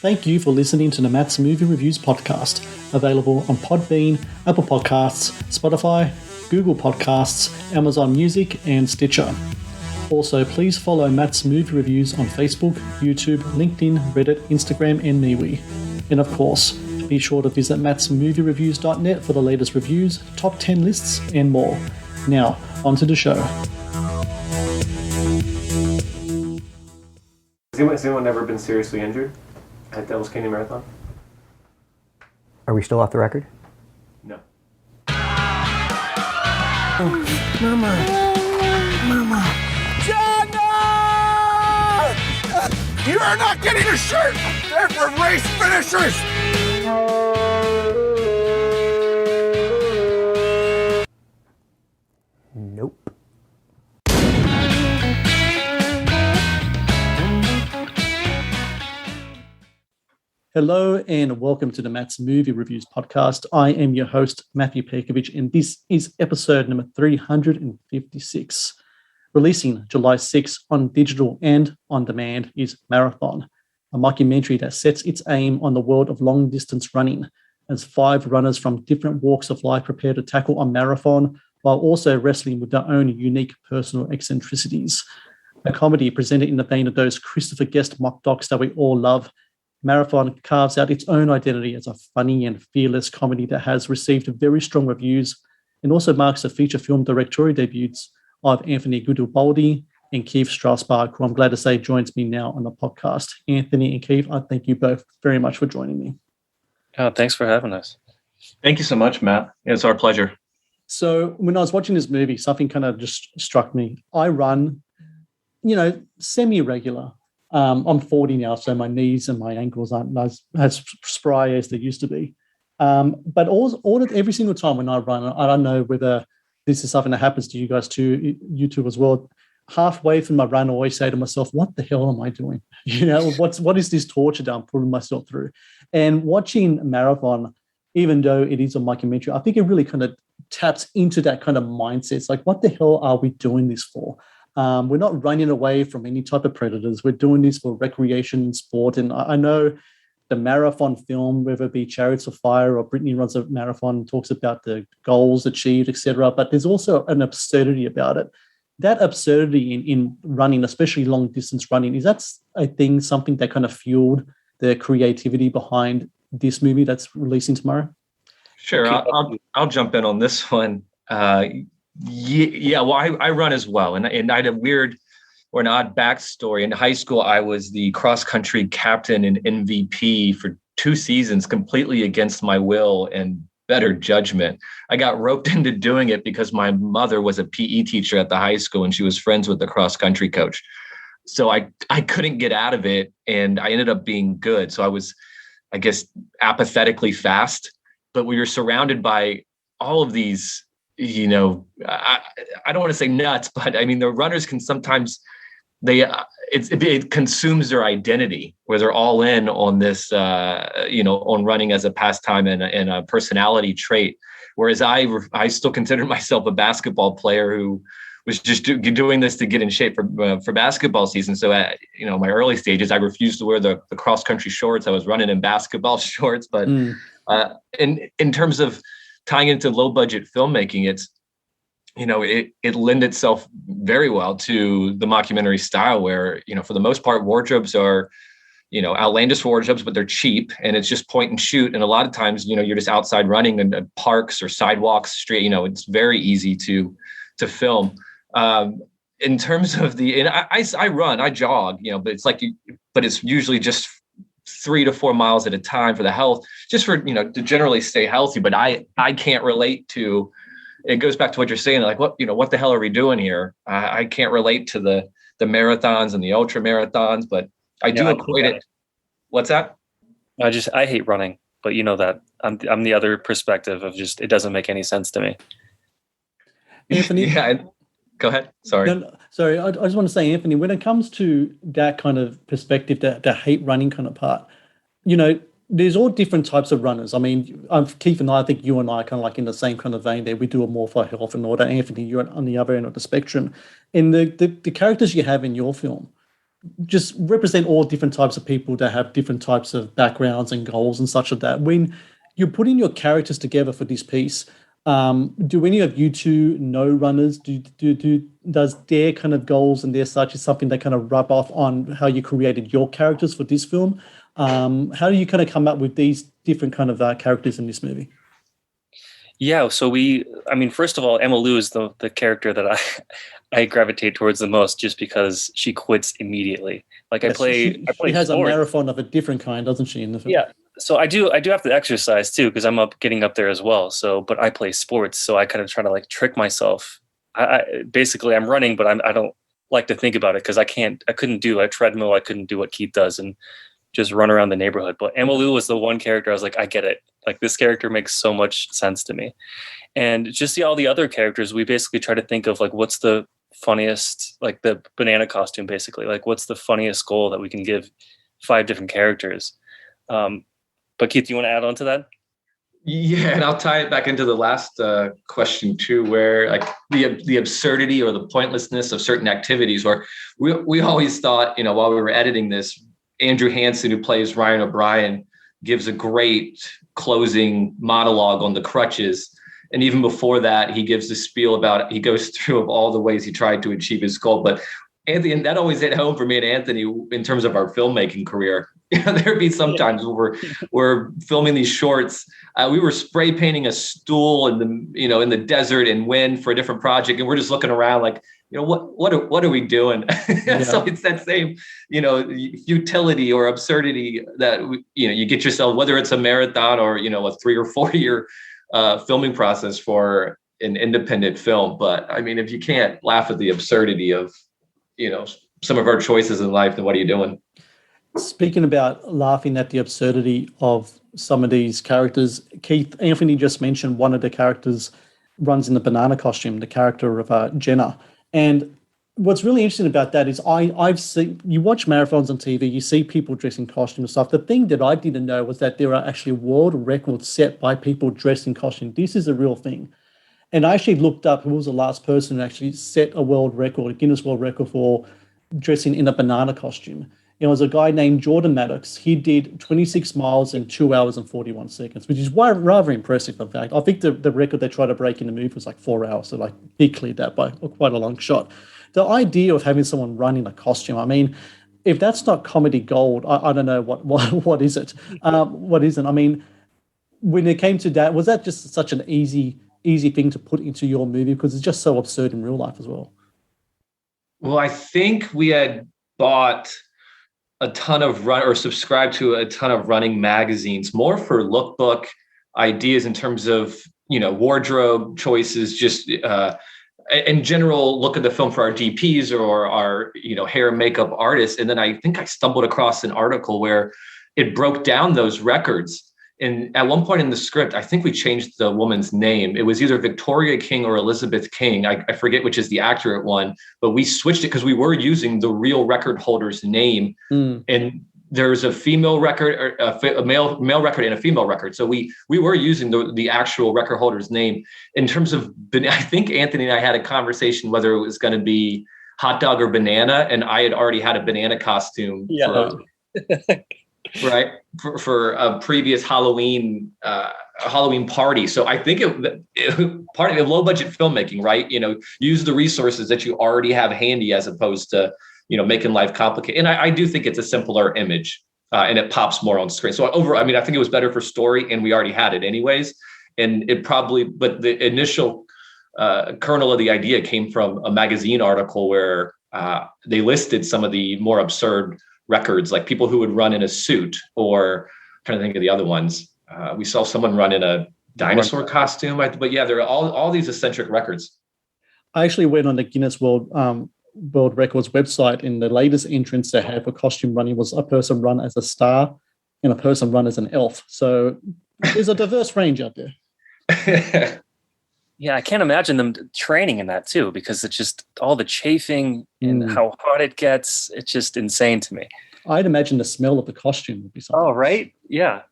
Thank you for listening to the Matt's Movie Reviews podcast, available on Podbean, Apple Podcasts, Spotify, Google Podcasts, Amazon Music, and Stitcher. Also, please follow Matt's Movie Reviews on Facebook, YouTube, LinkedIn, Reddit, Instagram, and MeWe. And of course, be sure to visit mattsmoviereviews.net for the latest reviews, top 10 lists, and more. Now, on to the show. Has anyone ever been seriously injured at Devil's Canyon Marathon? Are we still off the record? No. Mama. John! You are not getting a shirt! They're for race finishers! Nope. Hello and welcome to the Matt's Movie Reviews podcast. I am your host, Matthew Perkovich, and this is episode number 356. Releasing July 6 on digital and on demand is Marathon, a mockumentary that sets its aim on the world of long-distance running, as 5 runners from different walks of life prepare to tackle a marathon while also wrestling with their own unique personal eccentricities. A comedy presented in the vein of those Christopher Guest mock docs that we all love, Marathon carves out its own identity as a funny and fearless comedy that has received very strong reviews and also marks the feature film directorial debuts of Anthony Guidubaldi and Keith Strausbaugh, who I'm glad to say joins me now on the podcast. Anthony and Keith, I thank you both very much for joining me. Oh, thanks for having us. Thank you so much, Matt. It's our pleasure. So when I was watching this movie, something kind of just struck me. I run, semi-regular. I'm 40 now, so my knees and my ankles aren't as spry as they used to be. But every single time when I run, I don't know whether this is something that happens to you guys too, you two as well. Halfway through my run, I always say to myself, what the hell am I doing? What is this torture that I'm putting myself through? And watching Marathon, even though it is a mockumentary, I think it really kind of taps into that kind of mindset. It's like, what the hell are we doing this for? We're not running away from any type of predators. We're doing this for recreation and sport. And I know the marathon film, whether it be Chariots of Fire or Brittany Runs a Marathon, talks about the goals achieved, etc. But there's also an absurdity about it. That absurdity in running, especially long distance running, is that something that kind of fueled the creativity behind this movie that's releasing tomorrow? Sure, I'll jump in on this one. Well, I run as well, and I had a weird or an odd backstory. In high school, I was the cross country captain and MVP for 2 seasons, completely against my will and better judgment. I got roped into doing it because my mother was a PE teacher at the high school, and she was friends with the cross country coach. So I couldn't get out of it, and I ended up being good. So I was, I guess, apathetically fast, but we were surrounded by all of these, I don't want to say nuts, but I mean, the runners can sometimes, it consumes their identity, where they're all in on this, on running as a pastime and a personality trait. Whereas I still consider myself a basketball player who was just doing this to get in shape for basketball season. So at, my early stages, I refused to wear the cross country shorts. I was running in basketball shorts, but in terms of tying into low budget filmmaking, it's, it lends itself very well to the mockumentary style, where, for the most part, wardrobes are, outlandish wardrobes, but they're cheap, and it's just point and shoot. And a lot of times, you're just outside running in parks or sidewalks, street, it's very easy to film. In terms of I run, I jog, but it's usually just 3 to 4 miles at a time for the health, just for, to generally stay healthy. But I can't relate to, it goes back to what you're saying, like, what the hell are we doing here? I can't relate to the marathons and the ultra marathons, but I do equate it. What's that? I hate running, but you know that I'm the other perspective of just, it doesn't make any sense to me. Anthony? Yeah. Go ahead. Sorry. No, sorry. I just want to say, Anthony, when it comes to that kind of perspective, the hate running kind of part, there's all different types of runners. I mean, Keith and I think you and I are kind of like in the same kind of vein there. We do it more for health and all that. Anthony, you're on the other end of the spectrum. And the characters you have in your film, just represent all different types of people that have different types of backgrounds and goals and such like that. When you're putting your characters together for this piece, do any of you two know runners? Does their kind of goals and their such is something that kind of rub off on how you created your characters for this film? How do you kind of come up with these different kind of characters in this movie? Yeah, so first of all, Emma Lou is the character that I gravitate towards the most, just because she quits immediately. Like Yes, she has sports. a marathon of a different kind, doesn't she? In the film? Yeah. So I do have to exercise too, because I'm getting up there as well. So, but I play sports, so I kind of try to like trick myself. Basically I'm running, but I don't like to think about it because I couldn't do a treadmill. I couldn't do what Keith does and just run around the neighborhood. But Emma Lou was the one character I was like, I get it. Like, this character makes so much sense to me. And just all the other characters, we basically try to think of like, what's the funniest, like the banana costume, basically, like what's the funniest goal that we can give 5 different characters. But Keith, you want to add on to that? Yeah, and I'll tie it back into the last question too, where like the absurdity or the pointlessness of certain activities. Or we always thought, while we were editing this, Andrew Hansen, who plays Ryan O'Brien, gives a great closing monologue on the crutches. And even before that, he gives the spiel about, he goes through of all the ways he tried to achieve his goal. But Anthony, and that always hit home for me and Anthony in terms of our filmmaking career. There'd be sometimes when we're filming these shorts, we were spray painting a stool in the desert in wind for a different project, and we're just looking around like, what are we doing? Yeah. So it's that same, futility or absurdity that you get yourself, whether it's a marathon or a 3 or 4 year filming process for an independent film. But I mean, if you can't laugh at the absurdity of some of our choices in life, then what are you doing? Speaking about laughing at the absurdity of some of these characters, Keith, Anthony just mentioned one of the characters runs in the banana costume, the character of Jenna. And what's really interesting about that is I've seen, you watch marathons on TV, you see people dressed in costume and stuff. The thing that I didn't know was that there are actually world records set by people dressed in costume. This is a real thing. And I actually looked up who was the last person who actually set a world record, a Guinness World Record for dressing in a banana costume. It was a guy named Jordan Maddox. He did 26 miles in 2 hours and 41 seconds, which is rather impressive, in fact. I think the record they tried to break in the movie was like 4 hours. So like he cleared that by quite a long shot. The idea of having someone run in a costume, I mean, if that's not comedy gold, I don't know what is it? What isn't? I mean, when it came to that, was that just such an easy thing to put into your movie because it's just so absurd in real life as well? Well, I think we had bought a ton of subscribed to a ton of running magazines, more for lookbook ideas in terms of, wardrobe choices, just in general, look at the film for our DPs or our, hair and makeup artists. And then I think I stumbled across an article where it broke down those records. And at one point in the script, I think we changed the woman's name. It was either Victoria King or Elizabeth King. I forget which is the accurate one, but we switched it because we were using the real record holder's name. And there's a female record, or a male record and a female record. So we were using the actual record holder's name. In terms of, I think Anthony and I had a conversation whether it was going to be hot dog or banana, and I had already had a banana costume. Yeah. Right, for a previous Halloween party. So I think it part of low budget filmmaking, right? Use the resources that you already have handy as opposed to making life complicated. And I do think it's a simpler image and it pops more on screen. So I think it was better for story, and we already had it anyways. And but the initial kernel of the idea came from a magazine article where they listed some of the more absurd records, like people who would run in a suit, or I'm trying to think of the other ones. We saw someone run in a dinosaur costume, but yeah, there are all these eccentric records. I actually went on the Guinness World Records website, and the latest entrance they had for costume running was a person run as a star and a person run as an elf. So there's a diverse range out there. Yeah, I can't imagine them training in that too, because it's just all the chafing and how hot it gets. It's just insane to me. I'd imagine the smell of the costume would be something. Oh, right? Yeah.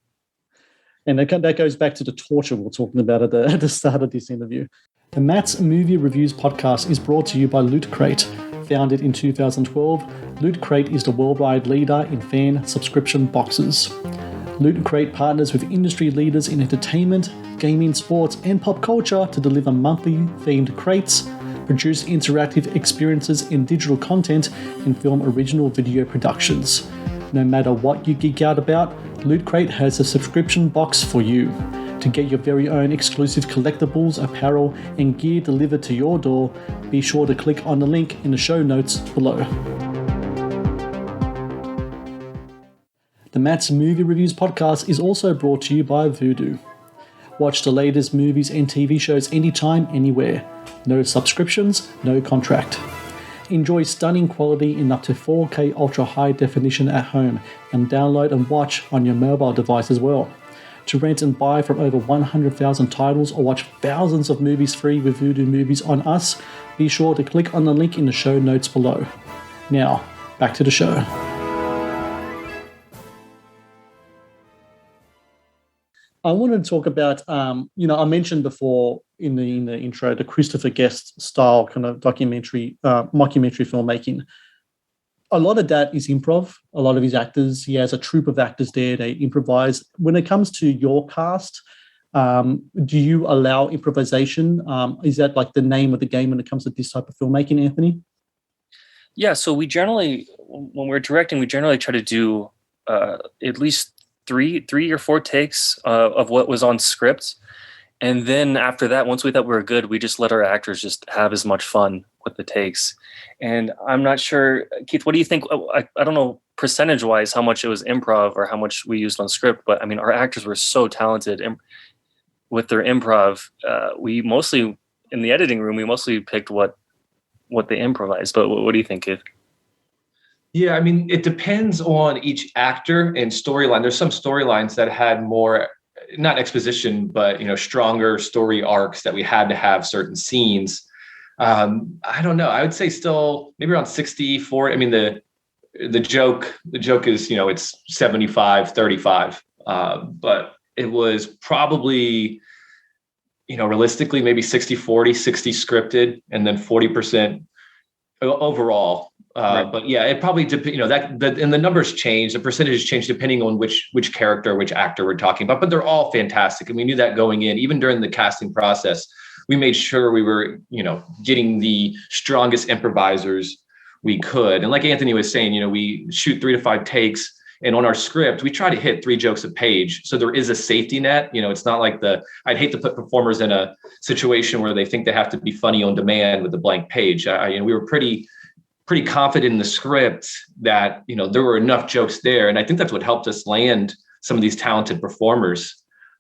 And that goes back to the torture we were talking about at the start of this interview. The Matt's Movie Reviews podcast is brought to you by Loot Crate. Founded in 2012, Loot Crate is the worldwide leader in fan subscription boxes. Loot Crate partners with industry leaders in entertainment, gaming, sports, and pop culture to deliver monthly themed crates, produce interactive experiences in digital content, and film original video productions. No matter what you geek out about, Loot Crate has a subscription box for you. To get your very own exclusive collectibles, apparel, and gear delivered to your door, be sure to click on the link in the show notes below. The Matt's Movie Reviews podcast is also brought to you by Vudu. Watch the latest movies and TV shows anytime, anywhere. No subscriptions, no contract. Enjoy stunning quality in up to 4K ultra high definition at home and download and watch on your mobile device as well. To rent and buy from over 100,000 titles or watch thousands of movies free with Vudu Movies on us, be sure to click on the link in the show notes below. Now, back to the show. I wanted to talk about, I mentioned before in the intro, the Christopher Guest style kind of documentary, mockumentary filmmaking. A lot of that is improv. A lot of his actors, he has a troupe of actors there. They improvise. When it comes to your cast, do you allow improvisation? Is that like the name of the game when it comes to this type of filmmaking, Anthony? Yeah. So we generally, when we're directing, we generally try to do at least three or four takes of what was on script. And then after that, once we thought we were good, we just let our actors just have as much fun with the takes. And I'm not sure, Keith, what do you think? I don't know percentage-wise how much it was improv or how much we used on script, but I mean, our actors were so talented with their improv. We mostly, in the editing room, we mostly picked what they improvised. But what do you think, Keith? Yeah, I mean, it depends on each actor and storyline. There's some storylines that had more, not exposition, but stronger story arcs that we had to have certain scenes. I don't know. I would say still maybe around 60-40. I mean, the joke is, it's 75-35. But it was probably, realistically maybe 60-40, 60 scripted and then 40% overall. Right. But yeah, it probably depends, and the numbers change, the percentages change depending on which character, which actor we're talking about, but they're all fantastic. And we knew that going in, even during the casting process, we made sure we were, getting the strongest improvisers we could. And like Anthony was saying, we shoot 3 to 5 takes, and on our script, we try to hit 3 jokes a page. So there is a safety net. It's not like I'd hate to put performers in a situation where they think they have to be funny on demand with a blank page. We were pretty confident in the script that, there were enough jokes there. And I think that's what helped us land some of these talented performers.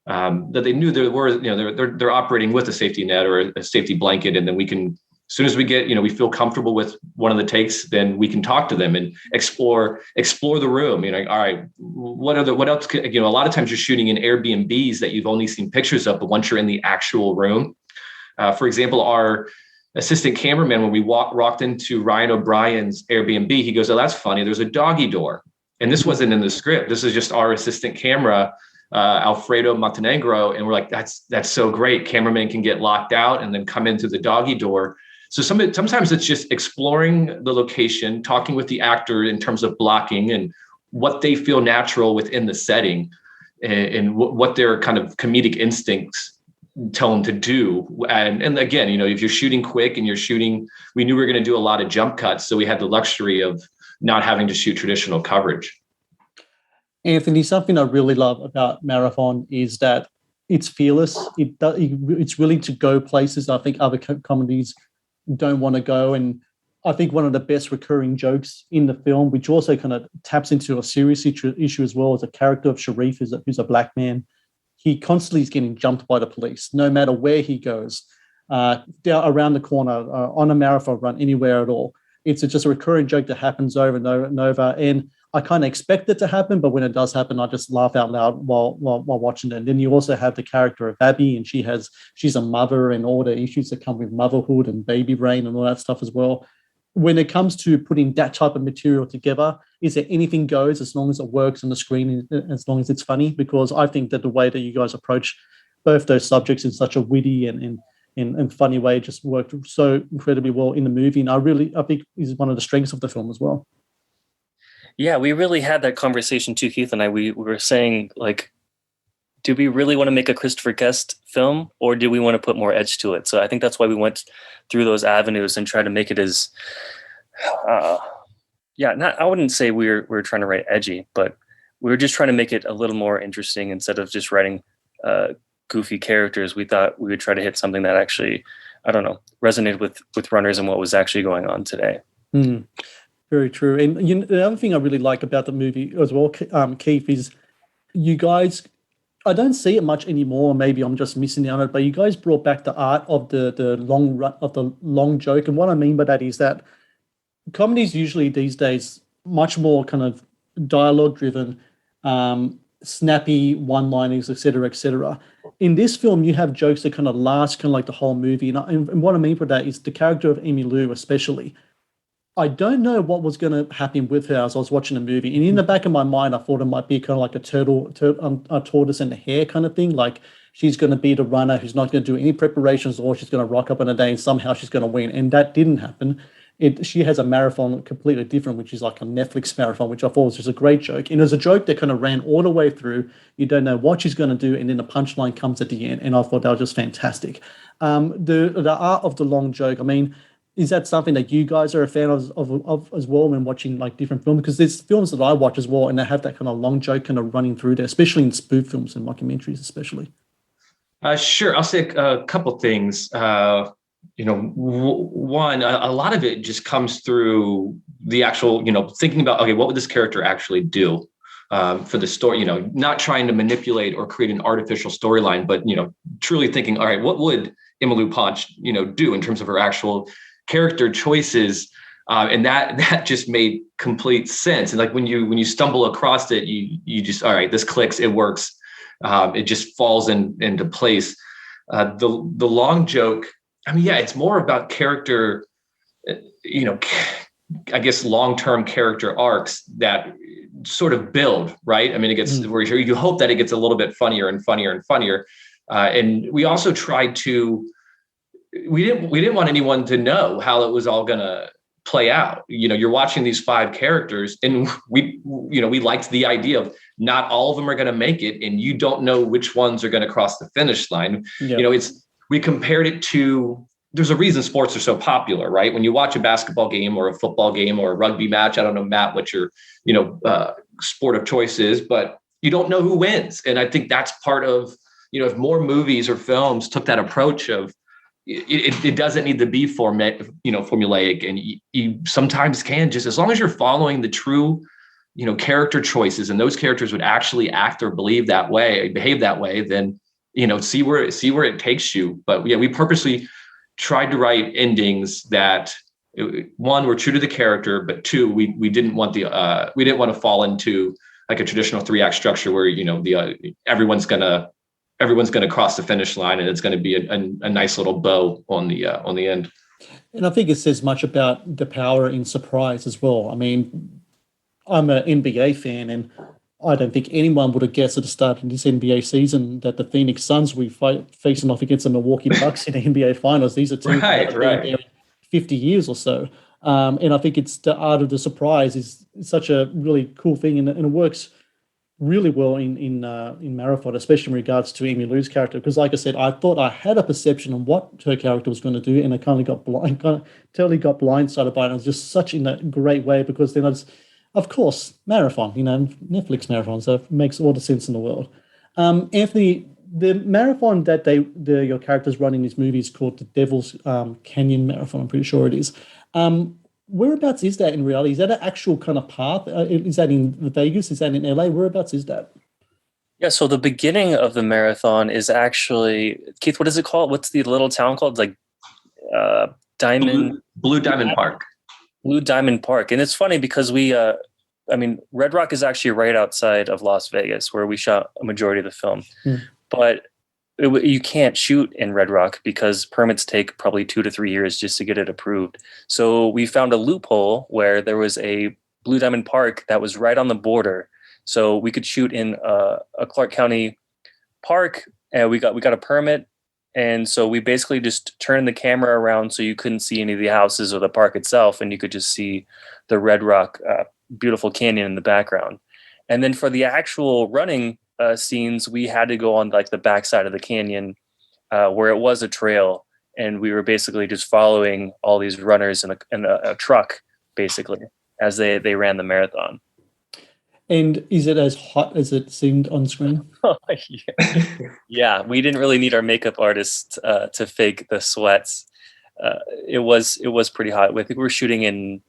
That they knew there were, they're operating with a safety net or a safety blanket. And then we can, as soon as we get, we feel comfortable with one of the takes, then we can talk to them and explore the room. All right, what else could, a lot of times you're shooting in Airbnbs that you've only seen pictures of, but once you're in the actual room, for example, our assistant cameraman, when we walked into Ryan O'Brien's Airbnb, he goes, "Oh, that's funny. There's a doggy door." And this wasn't in the script. This is just our assistant camera, Alfredo Montenegro. And we're like, that's so great. Cameraman can get locked out and then come into the doggy door. So sometimes it's just exploring the location, talking with the actor in terms of blocking and what they feel natural within the setting and what their kind of comedic instincts tell them to do. And again, if you're shooting quick and we knew we were going to do a lot of jump cuts. So we had the luxury of not having to shoot traditional coverage. Anthony, something I really love about Marathon is that it's fearless. It's willing to go places I think other comedies don't want to go. And I think one of the best recurring jokes in the film, which also kind of taps into a serious issue as well, is a character of Sharif, who's a black man. He constantly is getting jumped by the police, no matter where he goes, down around the corner, on a marathon run, anywhere at all. It's just a recurring joke that happens over and over and over. And I kind of expect it to happen, but when it does happen, I just laugh out loud while watching it. And then you also have the character of Abby, and she's a mother and all the issues that come with motherhood and baby brain and all that stuff as well. When it comes to putting that type of material together, is there anything goes as long as it works on the screen, as long as it's funny? Because I think that the way that you guys approach both those subjects in such a witty and in funny way just worked so incredibly well in the movie. And I think is one of the strengths of the film as well. Yeah, we really had that conversation too, Keith and I. We were saying, like, do we really want to make a Christopher Guest film, or do we want to put more edge to it? So I think that's why we went through those avenues and tried to make it as, I wouldn't say we're trying to write edgy, but we were just trying to make it a little more interesting instead of just writing goofy characters. We thought we would try to hit something that actually, I don't know, resonated with runners and what was actually going on today. Mm, very true. And the other thing I really like about the movie as well, Keith, is you guys, I don't see it much anymore. Maybe I'm just missing out on it, but you guys brought back the art of the long joke. And what I mean by that is that comedies usually these days much more kind of dialogue driven, snappy one-liners, etc., etc. In this film, you have jokes that kind of last kind of like the whole movie. And what I mean by that is the character of Emmylou especially. I don't know what was going to happen with her as I was watching the movie. And in the back of my mind, I thought it might be kind of like a tortoise and a hare kind of thing. Like she's going to be the runner who's not going to do any preparations, or she's going to rock up on a day and somehow she's going to win. And that didn't happen. She has a marathon completely different, which is like a Netflix marathon, which I thought was just a great joke. And it was a joke that kind of ran all the way through. You don't know what she's going to do, and then the punchline comes at the end. And I thought that was just fantastic. The art of the long joke, I mean, is that something that you guys are a fan of as well when watching like different films? Because there's films that I watch as well, and they have that kind of long joke kind of running through there, especially in spoof films and documentaries, especially. Sure, I'll say a couple things. One, a lot of it just comes through the actual, thinking about, okay, what would this character actually do for the story? Not trying to manipulate or create an artificial storyline, but truly thinking, all right, what would Emmylou Ponch, do in terms of her actual character choices, and that just made complete sense. And like when you stumble across it, you just, all right, this clicks, it works, it just falls into place. The long joke, I mean, yeah, it's more about character, I guess long-term character arcs that sort of build, right? I mean, it gets where you hope that it gets a little bit funnier and funnier and funnier, and we also tried to. We didn't want anyone to know how it was all going to play out. You're watching these 5 characters, and we liked the idea of not all of them are going to make it, and you don't know which ones are going to cross the finish line. Yeah. We compared it to, there's a reason sports are so popular, right? When you watch a basketball game or a football game or a rugby match, I don't know, Matt, what your sport of choice is, but you don't know who wins. And I think that's part of, if more movies or films took that approach of, it doesn't need to be formulaic, and you sometimes can, just as long as you're following the true, character choices, and those characters would actually act or behave that way, then, see where it takes you. But yeah, we purposely tried to write endings that, one, were true to the character, but 2, we didn't want to fall into like a traditional 3-act structure where, everyone's going to cross the finish line, and it's going to be a nice little bow on the end. And I think it says much about the power in surprise as well. I mean, I'm an NBA fan, and I don't think anyone would have guessed at the start of this NBA season that the Phoenix Suns will be facing off against the Milwaukee Bucks in the NBA Finals. These are teams that have been there 50 years or so. And I think it's the art of the surprise is such a really cool thing, and it works really well in Marathon, especially in regards to Emmylou's character. Because, like I said, I thought I had a perception of what her character was going to do, and I totally got blindsided by it. And it was just such in a great way, because then of course, Marathon, Netflix Marathon, so it makes all the sense in the world. Anthony, the marathon that your characters run in this movie is called the Devil's Canyon Marathon. I'm pretty sure it is. Whereabouts is that in reality? Is that an actual kind of path? Is that in Vegas? Is that in LA? Whereabouts is that? Yeah, so the beginning of the marathon is actually, Keith, what is it called? What's the little town called? It's like Blue Diamond Park. Blue Diamond Park. And it's funny because Red Rock is actually right outside of Las Vegas, where we shot a majority of the film. But you can't shoot in Red Rock because permits take probably 2 to 3 years just to get it approved. So we found a loophole where there was a Blue Diamond Park that was right on the border. So we could shoot in a Clark County park, and we got a permit, And so we basically just turned the camera around so you couldn't see any of the houses or the park itself, and you could just see the Red Rock, beautiful canyon in the background. And then for the actual running scenes, we had to go on like the backside of the canyon where it was a trail, and we were basically just following all these runners in a truck, basically, as they ran the marathon. And is it as hot as it seemed on screen? Yeah, we didn't really need our makeup artist to fake the sweats. It was pretty hot. I think we were shooting in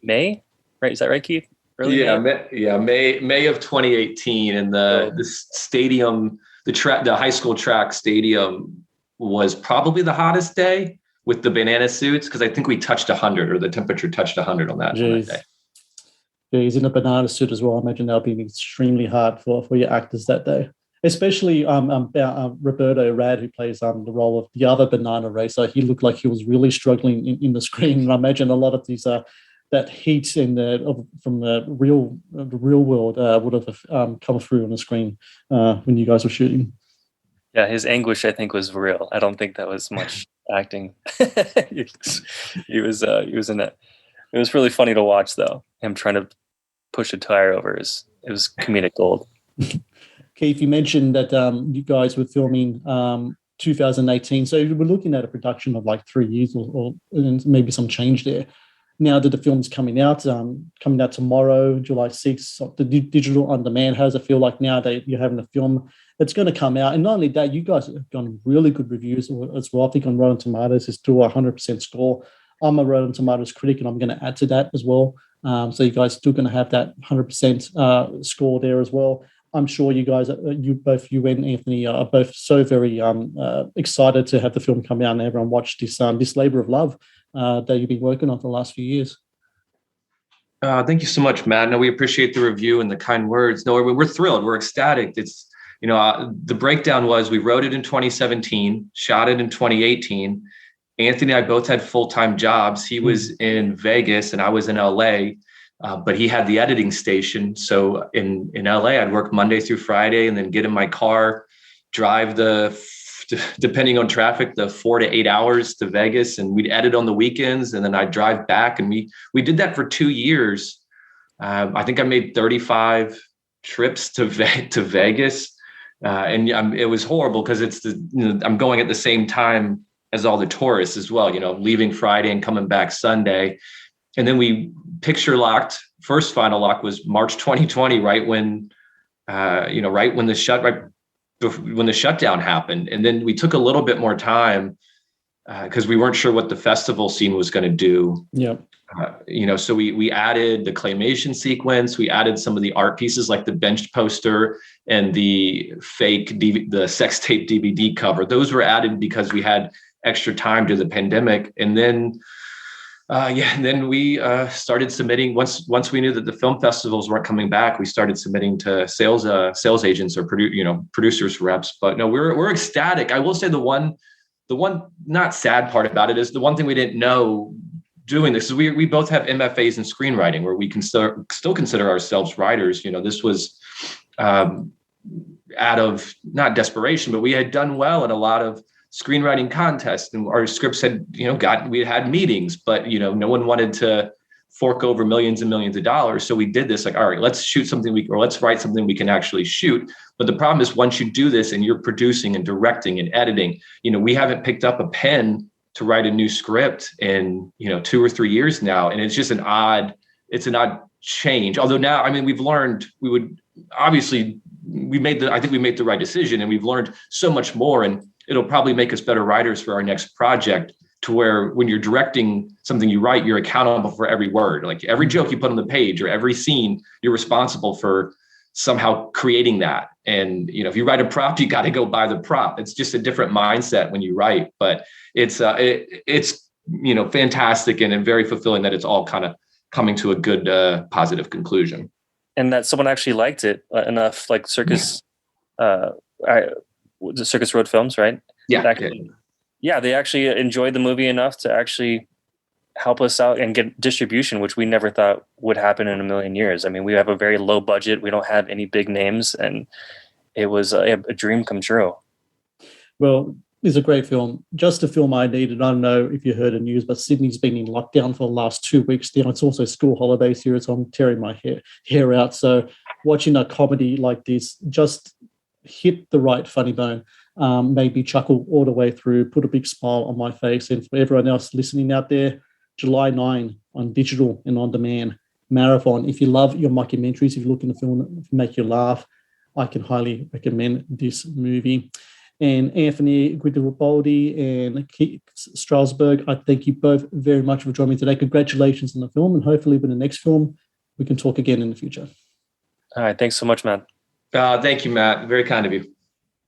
May, right? Is that right, Keith? May of 2018, and the stadium, the high school track stadium was probably the hottest day with the banana suits, because I think we touched 100, or the temperature touched 100 on that day. Yeah, he's in a banana suit as well. I imagine that'll be extremely hard for your actors that day. Especially Roberto Rad, who plays the role of the other banana racer. He looked like he was really struggling in the screen. And I imagine a lot of these that heat from the real world would have come through on the screen when you guys were shooting. Yeah, his anguish, I think, was real. I don't think that was much acting. he was in it. It was really funny to watch, though. Him trying to push a tire over it was comedic gold. Keith, you mentioned that you guys were filming 2018, so we're looking at a production of like 3 years or maybe some change there. Now that the film's coming out tomorrow, July 6th, the digital on demand, how does it feel like now that you're having a film that's going to come out? And not only that, you guys have gotten really good reviews as well. I think on Rotten Tomatoes it's still a 100% score. I'm a Rotten Tomatoes critic, and I'm going to add to that as well. So you guys are still going to have that 100% score there as well. I'm sure you guys, you and Anthony, are both so very excited to have the film come out and everyone watch this labor of love that you've been working on for the last few years. Thank you so much, Matt. No, we appreciate the review and the kind words. No, we're thrilled. We're ecstatic. It's, the breakdown was we wrote it in 2017, shot it in 2018. Anthony and I both had full-time jobs. He was in Vegas and I was in LA, but he had the editing station. So in LA, I'd work Monday through Friday and then get in my car, drive depending on traffic, the 4 to 8 hours to Vegas, and we'd edit on the weekends. And then I'd drive back, and we did that for 2 years. I think I made 35 trips to Vegas. And it was horrible because I'm going at the same time as all the tourists as well, leaving Friday and coming back Sunday. And then we picture locked. First final lock was March 2020, right when the shutdown happened. And then we took a little bit more time because we weren't sure what the festival scene was going to do. Yeah. So we added the claymation sequence. We added some of the art pieces like the bench poster and the fake the sex tape DVD cover. Those were added because we had extra time due to the pandemic. And then, we started submitting once we knew that the film festivals weren't coming back. We started submitting to sales agents or producers reps. But no, we're ecstatic. I will say the one not sad part about it is the one thing we didn't know doing this is we both have MFAs in screenwriting, where we can still consider ourselves writers. This was out of not desperation, but we had done well in a lot of screenwriting contests, and our scripts had we had meetings, but no one wanted to fork over millions and millions of dollars. So we did this, like, all right, let's shoot something let's write something we can actually shoot. But the problem is, once you do this and you're producing and directing and editing, we haven't picked up a pen to write a new script in 2 or 3 years now, and it's just an odd change. Although now, we've learned I think we made the right decision, and we've learned so much more, and it'll probably make us better writers for our next project, to where when you're directing something you write, you're accountable for every word. Like every joke you put on the page or every scene, you're responsible for somehow creating that. And, if you write a prop, you got to go buy the prop. It's just a different mindset when you write, but it's fantastic and very fulfilling that it's all kind of coming to a good, positive conclusion. And that someone actually liked it enough, like Circus, the Circus Road Films, right? Yeah. They actually enjoyed the movie enough to actually help us out and get distribution, which we never thought would happen in a million years. We have a very low budget. We don't have any big names, and it was a dream come true. Well, It's a great film. Just a film I needed. I don't know if you heard the news, but Sydney's been in lockdown for the last 2 weeks now. It's also school holidays here, so I'm tearing my hair out. So watching a comedy like this just hit the right funny bone, made me chuckle all the way through, put a big smile on my face. And for everyone else listening out there, July 9 on digital and on demand, marathon. If you love your mockumentaries, if you're looking to film that make you laugh, I can highly recommend this movie. And Anthony Guidubaldi and Keith Strausbaugh, I thank you both very much for joining me today. Congratulations on the film, and hopefully with the next film, we can talk again in the future. All right. Thanks so much, Matt. Thank you, Matt. Very kind of you.